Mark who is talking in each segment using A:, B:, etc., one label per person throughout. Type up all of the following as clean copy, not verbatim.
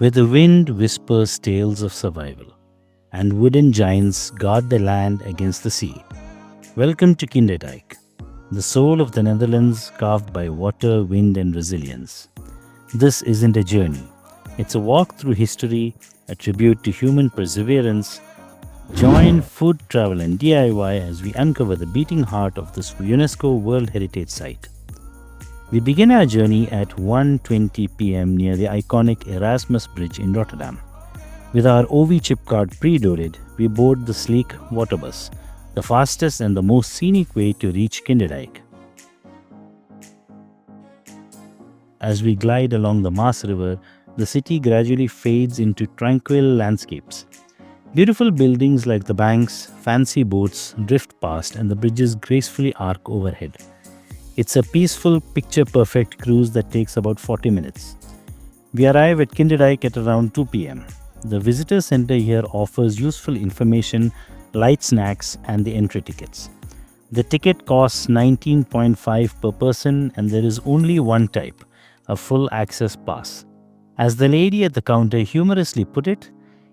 A: where the wind whispers tales of survival and wooden giants guard the land against the sea. Welcome to Kinderdijk, the soul of the Netherlands carved by water, wind, and resilience. This isn't a journey, it's a walk through history, a tribute to human perseverance. Join food, travel, and DIY as we uncover the beating heart of this UNESCO World Heritage Site. We begin our journey at 1:20 p.m. near the iconic Erasmus Bridge in Rotterdam. With our OV chip card preloaded, we board the sleek Waterbus, the fastest and the most scenic way to reach Kinderdijk. As we glide along the Maas River, the city gradually fades into tranquil landscapes. Beautiful buildings like the banks, fancy boats drift past and the bridges gracefully arc overhead. It's a peaceful, picture-perfect cruise that takes about 40 minutes. We arrive at Kinderdijk at around 2 p.m. The visitor center here offers useful information, light snacks, and the entry tickets. The ticket costs 19.5 per person and there is only one type, a full access pass. As the lady at the counter humorously put it,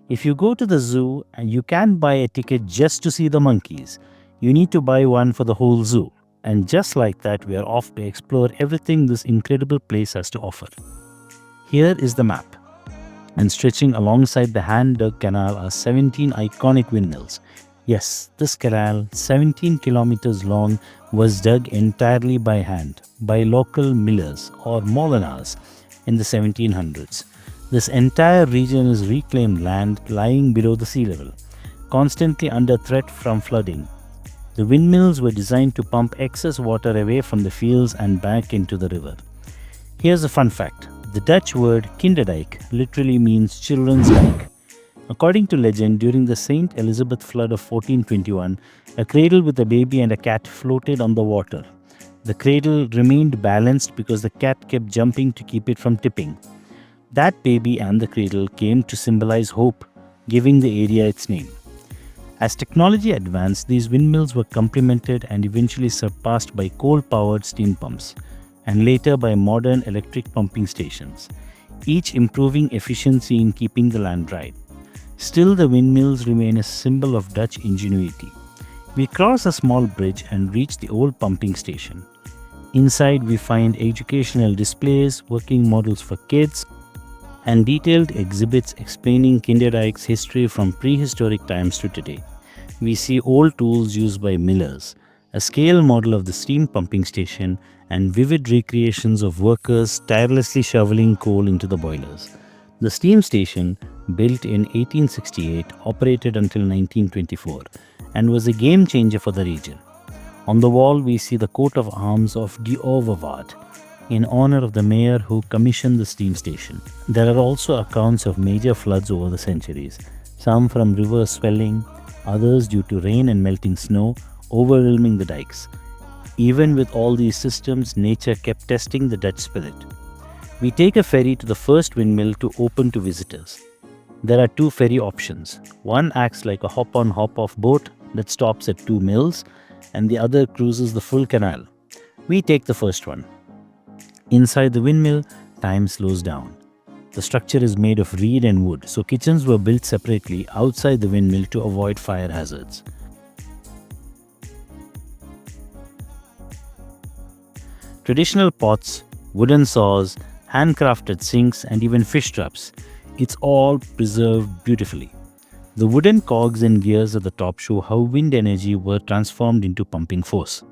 A: if you go to the zoo and you can't buy a ticket just to see the monkeys, you need to buy one for the whole zoo. And just like that, we are off to explore everything this incredible place has to offer. Here is the map. And stretching alongside the hand-dug canal are 17 iconic windmills. Yes, this canal, 17 kilometers long, was dug entirely by hand by local millers or molenars in the 1700s. This entire region is reclaimed land lying below the sea level, constantly under threat from flooding. The windmills were designed to pump excess water away from the fields and back into the river. Here's a fun fact. The Dutch word Kinderdijk literally means children's dike. According to legend, during the St. Elizabeth flood of 1421, a cradle with a baby and a cat floated on the water. The cradle remained balanced because the cat kept jumping to keep it from tipping. That baby and the cradle came to symbolize hope, giving the area its name. As technology advanced, these windmills were complemented and eventually surpassed by coal-powered steam pumps, and later by modern electric pumping stations, each improving efficiency in keeping the land dry. Still, the windmills remain a symbol of Dutch ingenuity. We cross a small bridge and reach the old pumping station. Inside, we find educational displays, working models for kids, and detailed exhibits explaining Kinderdijk's history from prehistoric times to today. We see old tools used by millers, a scale model of the steam pumping station, and vivid recreations of workers tirelessly shoveling coal into the boilers. The steam station, built in 1868, operated until 1924 and was a game changer for the region. On the wall, we see the coat of arms of De Overwaard, in honor of the mayor who commissioned the steam station. There are also accounts of major floods over the centuries, some from river swelling, others due to rain and melting snow, overwhelming the dikes. Even with all these systems, nature kept testing the Dutch spirit. We take a ferry to the first windmill to open to visitors. There are two ferry options. One acts like a hop-on hop-off boat that stops at two mills, and the other cruises the full canal. We take the first one. Inside the windmill, time slows down. The structure is made of reed and wood, so kitchens were built separately outside the windmill to avoid fire hazards. Traditional pots, wooden saws, handcrafted sinks, and even fish traps, it's all preserved beautifully. The wooden cogs and gears at the top show how wind energy were transformed into pumping force.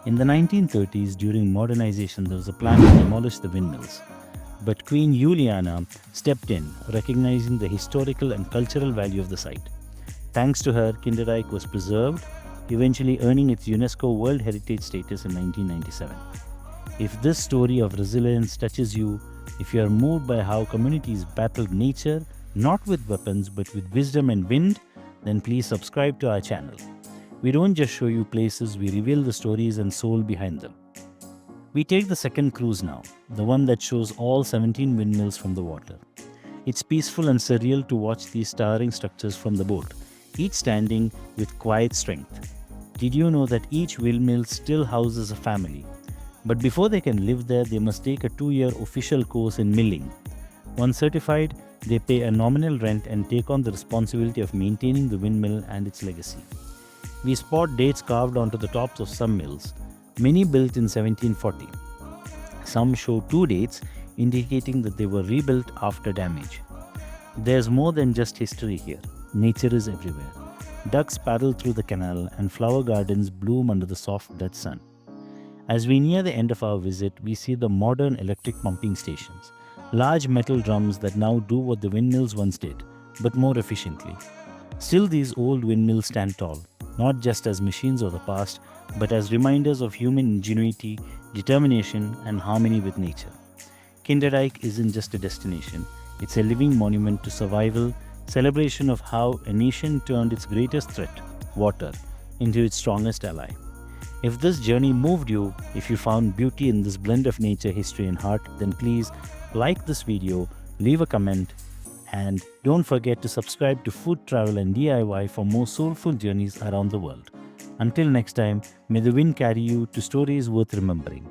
A: In the 1930s, during modernization, there was a plan to demolish the windmills. But Queen Juliana stepped in, recognizing the historical and cultural value of the site. Thanks to her, Kinderdijk was preserved, eventually earning its UNESCO World Heritage status in 1997. If this story of resilience touches you, if you are moved by how communities battled nature, not with weapons but with wisdom and wind, then please subscribe to our channel. We don't just show you places, we reveal the stories and soul behind them. We take the second cruise now, the one that shows all 17 windmills from the water. It's peaceful and surreal to watch these towering structures from the boat, each standing with quiet strength. Did you know that each windmill still houses a family? But before they can live there, they must take a 2-year official course in milling. Once certified, they pay a nominal rent and take on the responsibility of maintaining the windmill and its legacy. We spot dates carved onto the tops of some mills, many built in 1740. Some show 2 dates, indicating that they were rebuilt after damage. There's more than just history here. Nature is everywhere. Ducks paddle through the canal and flower gardens bloom under the soft Dutch sun. As we near the end of our visit, we see the modern electric pumping stations, large metal drums that now do what the windmills once did, but more efficiently. Still, these old windmills stand tall, not just as machines of the past, but as reminders of human ingenuity, determination, and harmony with nature. Kinderdijk isn't just a destination, it's a living monument to survival, celebration of how a nation turned its greatest threat, water, into its strongest ally. If this journey moved you, if you found beauty in this blend of nature, history, and heart, then please like this video, leave a comment, and don't forget to subscribe to Food, Travel, and DIY for more soulful journeys around the world. Until next time, may the wind carry you to stories worth remembering.